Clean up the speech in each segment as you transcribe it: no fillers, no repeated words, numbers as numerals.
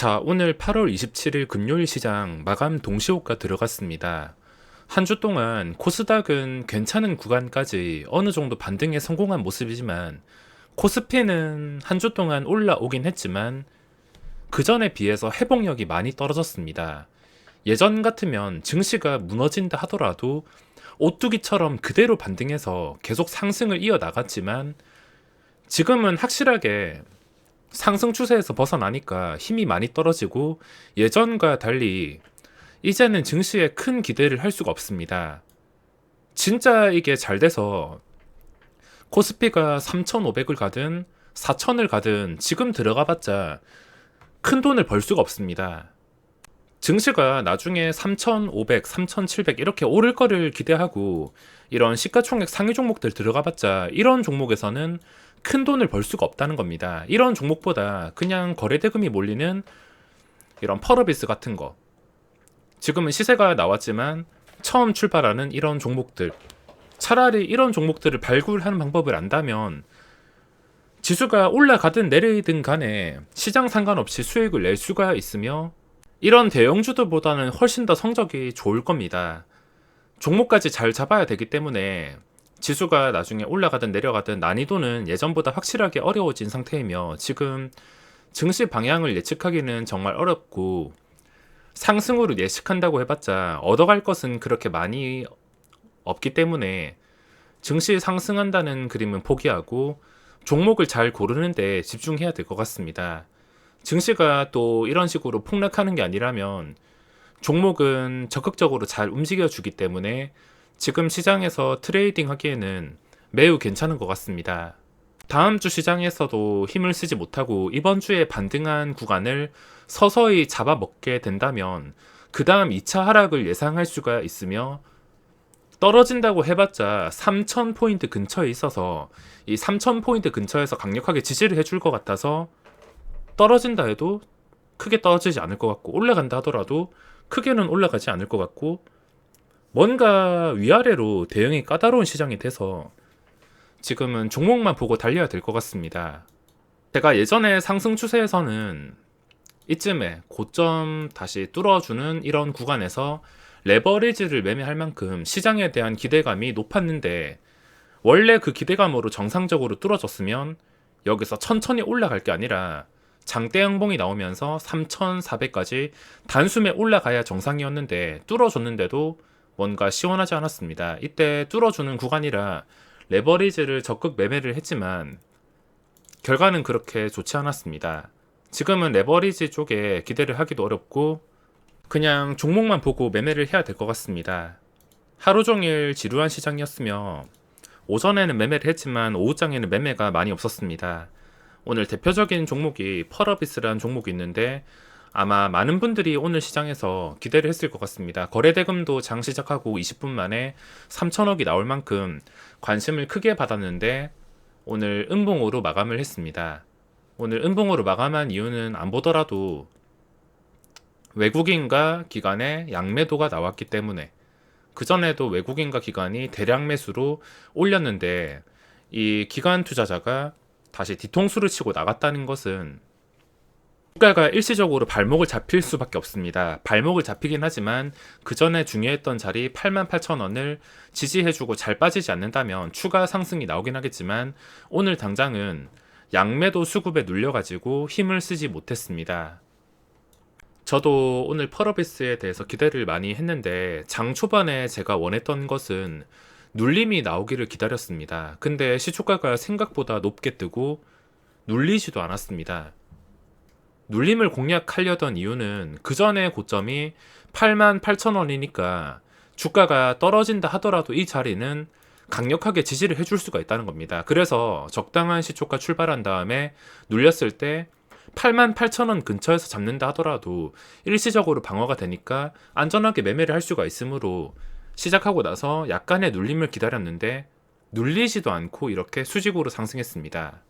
자, 오늘 8월 27일 금요일 시장 마감 동시호가 들어갔습니다. 한 주 동안 코스닥은 괜찮은 구간까지 어느 정도 반등에 성공한 모습이지만 코스피는 한 주 동안 올라오긴 했지만 그 전에 비해서 회복력이 많이 떨어졌습니다. 예전 같으면 증시가 무너진다 하더라도 오뚜기처럼 그대로 반등해서 계속 상승을 이어나갔지만 지금은 확실하게 상승 추세에서 벗어나니까 힘이 많이 떨어지고 예전과 달리 이제는 증시에 큰 기대를 할 수가 없습니다. 진짜 이게 잘 돼서 코스피가 3,500을 가든 4,000을 가든 지금 들어가봤자 큰 돈을 벌 수가 없습니다. 증시가 나중에 3,500, 3,700 이렇게 오를 거를 기대하고 이런 시가총액 상위 종목들 들어가봤자 이런 종목에서는 큰 돈을 벌 수가 없다는 겁니다. 이런 종목보다 그냥 거래대금이 몰리는 이런 펄어비스 같은 거, 지금은 시세가 나왔지만 처음 출발하는 이런 종목들, 차라리 이런 종목들을 발굴하는 방법을 안다면 지수가 올라가든 내리든 간에 시장 상관없이 수익을 낼 수가 있으며 이런 대형주들보다는 훨씬 더 성적이 좋을 겁니다. 종목까지 잘 잡아야 되기 때문에 지수가 나중에 올라가든 내려가든 난이도는 예전보다 확실하게 어려워진 상태이며 지금 증시 방향을 예측하기는 정말 어렵고 상승으로 예측한다고 해봤자 얻어갈 것은 그렇게 많이 없기 때문에 증시 상승한다는 그림은 포기하고 종목을 잘 고르는 데 집중해야 될 것 같습니다. 증시가 또 이런 식으로 폭락하는 게 아니라면 종목은 적극적으로 잘 움직여주기 때문에 지금 시장에서 트레이딩 하기에는 매우 괜찮은 것 같습니다. 다음 주 시장에서도 힘을 쓰지 못하고 이번 주에 반등한 구간을 서서히 잡아먹게 된다면 그 다음 2차 하락을 예상할 수가 있으며 떨어진다고 해봤자 3,000포인트 근처에 있어서 이 3,000포인트 근처에서 강력하게 지지를 해줄 것 같아서 떨어진다 해도 크게 떨어지지 않을 것 같고 올라간다 하더라도 크게는 올라가지 않을 것 같고 뭔가 위아래로 대응이 까다로운 시장이 돼서 지금은 종목만 보고 달려야 될 것 같습니다. 제가 예전에 상승 추세에서는 이쯤에 고점 다시 뚫어주는 이런 구간에서 레버리지를 매매할 만큼 시장에 대한 기대감이 높았는데 원래 그 기대감으로 정상적으로 뚫어졌으면 여기서 천천히 올라갈 게 아니라 장대 양봉이 나오면서 3,400까지 단숨에 올라가야 정상이었는데 뚫어줬는데도 뭔가 시원하지 않았습니다. 이때 뚫어주는 구간이라 레버리지를 적극 매매를 했지만 결과는 그렇게 좋지 않았습니다. 지금은 레버리지 쪽에 기대를 하기도 어렵고 그냥 종목만 보고 매매를 해야 될 것 같습니다. 하루 종일 지루한 시장이었으며 오전에는 매매를 했지만 오후장에는 매매가 많이 없었습니다. 오늘 대표적인 종목이 펄어비스라는 종목이 있는데 아마 많은 분들이 오늘 시장에서 기대를 했을 것 같습니다. 거래대금도 장 시작하고 20분 만에 3천억이 나올 만큼 관심을 크게 받았는데 오늘 음봉으로 마감을 했습니다. 오늘 음봉으로 마감한 이유는 안 보더라도 외국인과 기관의 양매도가 나왔기 때문에 그전에도 외국인과 기관이 대량 매수로 올렸는데 이 기관 투자자가 다시 뒤통수를 치고 나갔다는 것은 주가가 일시적으로 발목을 잡힐 수밖에 없습니다. 발목을 잡히긴 하지만 그 전에 중요했던 자리 88,000원을 지지해주고 잘 빠지지 않는다면 추가 상승이 나오긴 하겠지만 오늘 당장은 양매도 수급에 눌려가지고 힘을 쓰지 못했습니다. 저도 오늘 펄어비스에 대해서 기대를 많이 했는데 장 초반에 제가 원했던 것은 눌림이 나오기를 기다렸습니다. 근데 시초가가 생각보다 높게 뜨고 눌리지도 않았습니다. 눌림을 공략하려던 이유는 그 전에 고점이 88,000원이니까 주가가 떨어진다 하더라도 이 자리는 강력하게 지지를 해줄 수가 있다는 겁니다. 그래서 적당한 시초가 출발한 다음에 눌렸을 때 88,000원 근처에서 잡는다 하더라도 일시적으로 방어가 되니까 안전하게 매매를 할 수가 있으므로 시작하고 나서 약간의 눌림을 기다렸는데 눌리지도 않고 이렇게 수직으로 상승했습니다.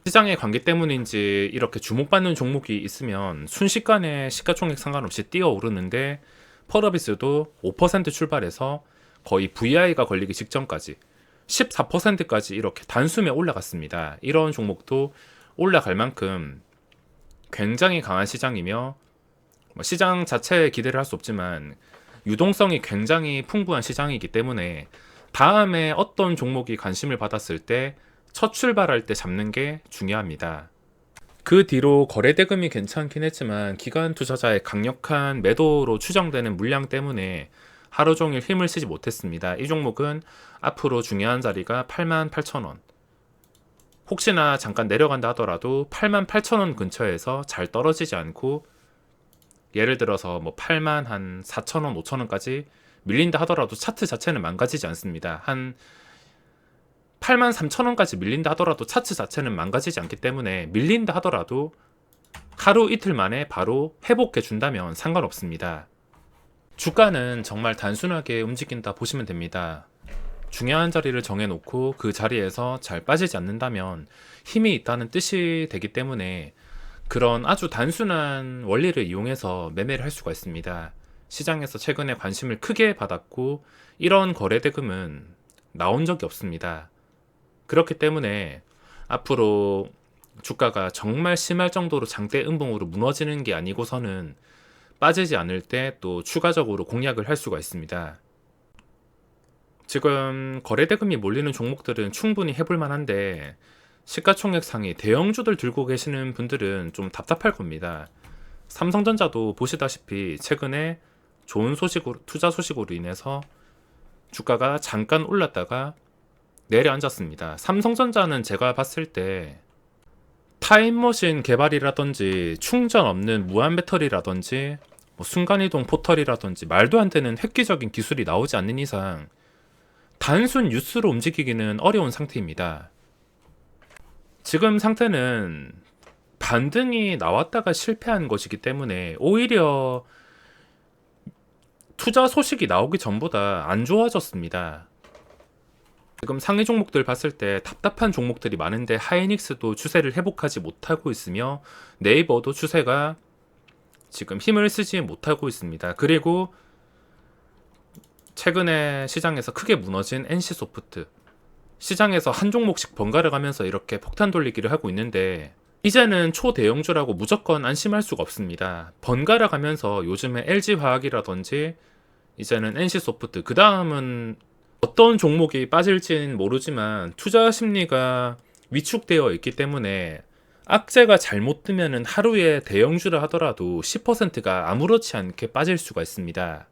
시장의 관계 때문인지 이렇게 주목받는 종목이 있으면 순식간에 시가총액 상관없이 뛰어오르는데 펄어비스도 5% 출발해서 거의 VI가 걸리기 직전까지 14%까지 이렇게 단숨에 올라갔습니다. 이런 종목도 올라갈 만큼 굉장히 강한 시장이며 시장 자체에 기대를 할 수 없지만 유동성이 굉장히 풍부한 시장이기 때문에 다음에 어떤 종목이 관심을 받았을 때 첫 출발할 때 잡는 게 중요합니다. 그 뒤로 거래대금이 괜찮긴 했지만 기관 투자자의 강력한 매도로 추정되는 물량 때문에 하루 종일 힘을 쓰지 못했습니다. 이 종목은 앞으로 중요한 자리가 88,000원. 혹시나 잠깐 내려간다 하더라도 88,000원 근처에서 잘 떨어지지 않고 예를 들어서 뭐 8만 한 4,000원, 5,000원까지 밀린다 하더라도 차트 자체는 망가지지 않습니다. 한 8만 3,000원까지 밀린다 하더라도 차트 자체는 망가지지 않기 때문에 밀린다 하더라도 하루 이틀 만에 바로 회복해 준다면 상관없습니다. 주가는 정말 단순하게 움직인다 보시면 됩니다. 중요한 자리를 정해놓고 그 자리에서 잘 빠지지 않는다면 힘이 있다는 뜻이 되기 때문에 그런 아주 단순한 원리를 이용해서 매매를 할 수가 있습니다. 시장에서 최근에 관심을 크게 받았고 이런 거래대금은 나온 적이 없습니다. 그렇기 때문에 앞으로 주가가 정말 심할 정도로 장대 음봉으로 무너지는 게 아니고서는 빠지지 않을 때 또 추가적으로 공략을 할 수가 있습니다. 지금 거래대금이 몰리는 종목들은 충분히 해볼 만한데 시가총액 상위 대형주들 들고 계시는 분들은 좀 답답할 겁니다. 삼성전자도 보시다시피 최근에 좋은 소식으로, 투자 소식으로 인해서 주가가 잠깐 올랐다가 내려앉았습니다. 삼성전자는 제가 봤을 때 타임머신 개발이라든지 충전 없는 무한 배터리라든지 뭐 순간이동 포털이라든지 말도 안 되는 획기적인 기술이 나오지 않는 이상 단순 뉴스로 움직이기는 어려운 상태입니다. 지금 상태는 반등이 나왔다가 실패한 것이기 때문에 오히려 투자 소식이 나오기 전보다 안 좋아졌습니다. 지금 상위 종목들 봤을 때 답답한 종목들이 많은데 하이닉스도 추세를 회복하지 못하고 있으며 네이버도 추세가 지금 힘을 쓰지 못하고 있습니다. 그리고 최근에 시장에서 크게 무너진 NC소프트, 시장에서 한 종목씩 번갈아 가면서 이렇게 폭탄 돌리기를 하고 있는데 이제는 초대형주라고 무조건 안심할 수가 없습니다. 번갈아 가면서 요즘에 LG화학이라든지 이제는 NC소프트, 그 다음은 어떤 종목이 빠질지는 모르지만 투자 심리가 위축되어 있기 때문에 악재가 잘못 뜨면은 하루에 대형주라 하더라도 10%가 아무렇지 않게 빠질 수가 있습니다.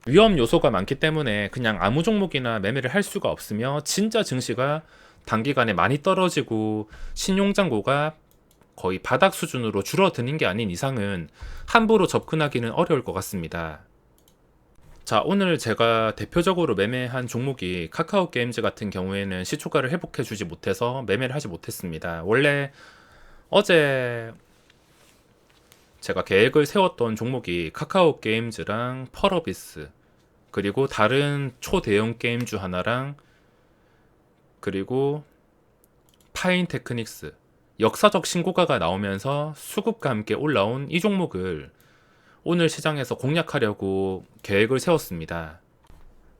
위험 요소가 많기 때문에 그냥 아무 종목이나 매매를 할 수가 없으며 진짜 증시가 단기간에 많이 떨어지고 신용잔고가 거의 바닥 수준으로 줄어드는 게 아닌 이상은 함부로 접근하기는 어려울 것 같습니다. 자, 오늘 제가 대표적으로 매매한 종목이 카카오게임즈 같은 경우에는 시초가를 회복해 주지 못해서 매매를 하지 못했습니다. 원래 어제 제가 계획을 세웠던 종목이 카카오게임즈랑 펄어비스 그리고 다른 초대형 게임주 하나랑 그리고 파인테크닉스, 역사적 신고가가 나오면서 수급과 함께 올라온 이 종목을 오늘 시장에서 공략하려고 계획을 세웠습니다.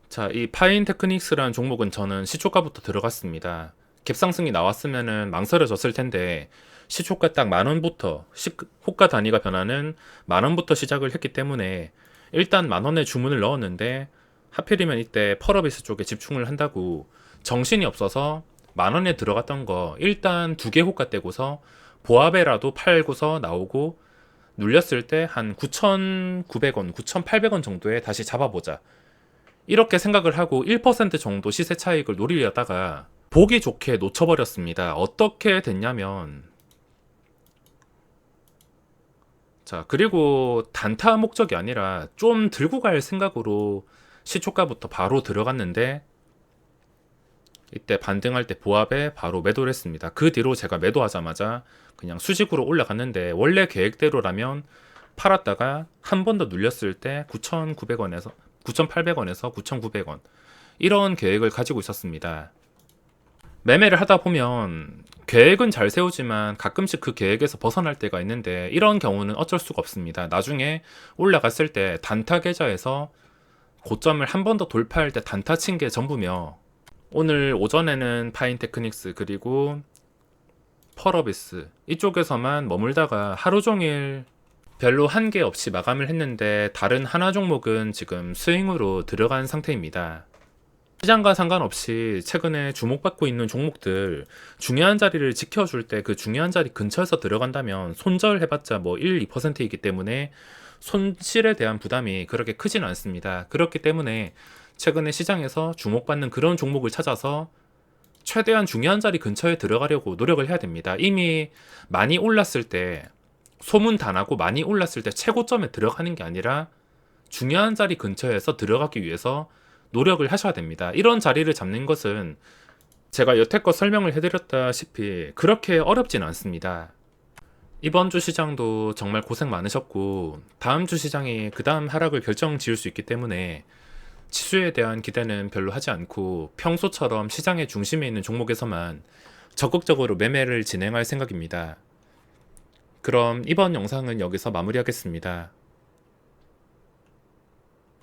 자, 이 파인테크닉스라는 종목은 저는 시초가부터 들어갔습니다. 갭상승이 나왔으면은 망설여졌을 텐데 시초가 딱 만원부터 호가 단위가 변하는 만원부터 시작을 했기 때문에 일단 만원에 주문을 넣었는데 하필이면 이때 펄어비스 쪽에 집중을 한다고 정신이 없어서 만원에 들어갔던 거 일단 2개 호가 떼고서 보합에라도 팔고서 나오고 눌렸을 때 한 9,900원, 9,800원 정도에 다시 잡아보자. 이렇게 생각을 하고 1% 정도 시세 차익을 노리려다가 보기 좋게 놓쳐버렸습니다. 어떻게 됐냐면 자, 그리고 단타 목적이 아니라 좀 들고 갈 생각으로 시초가부터 바로 들어갔는데 이때 반등할 때 보합에 바로 매도를 했습니다. 그 뒤로 제가 매도하자마자 그냥 수직으로 올라갔는데 원래 계획대로라면 팔았다가 한 번 더 눌렸을 때 9,900원에서 9,800원에서 9,900원 이런 계획을 가지고 있었습니다. 매매를 하다 보면 계획은 잘 세우지만 가끔씩 그 계획에서 벗어날 때가 있는데 이런 경우는 어쩔 수가 없습니다. 나중에 올라갔을 때 단타 계좌에서 고점을 한 번 더 돌파할 때 단타 친 게 전부며 오늘 오전에는 파인테크닉스 그리고 펄어비스 이쪽에서만 머물다가 하루 종일 별로 한계 없이 마감을 했는데 다른 하나 종목은 지금 스윙으로 들어간 상태입니다. 시장과 상관없이 최근에 주목받고 있는 종목들 중요한 자리를 지켜줄 때 그 중요한 자리 근처에서 들어간다면 손절해봤자 뭐 1, 2%이기 때문에 손실에 대한 부담이 그렇게 크진 않습니다. 그렇기 때문에 최근에 시장에서 주목받는 그런 종목을 찾아서 최대한 중요한 자리 근처에 들어가려고 노력을 해야 됩니다. 이미 많이 올랐을 때 소문 다 나고 많이 올랐을 때 최고점에 들어가는 게 아니라 중요한 자리 근처에서 들어가기 위해서 노력을 하셔야 됩니다. 이런 자리를 잡는 것은 제가 여태껏 설명을 해드렸다시피 그렇게 어렵진 않습니다. 이번 주 시장도 정말 고생 많으셨고 다음 주 시장이 그 다음 하락을 결정 지을 수 있기 때문에 지수에 대한 기대는 별로 하지 않고 평소처럼 시장의 중심에 있는 종목에서만 적극적으로 매매를 진행할 생각입니다. 그럼 이번 영상은 여기서 마무리하겠습니다.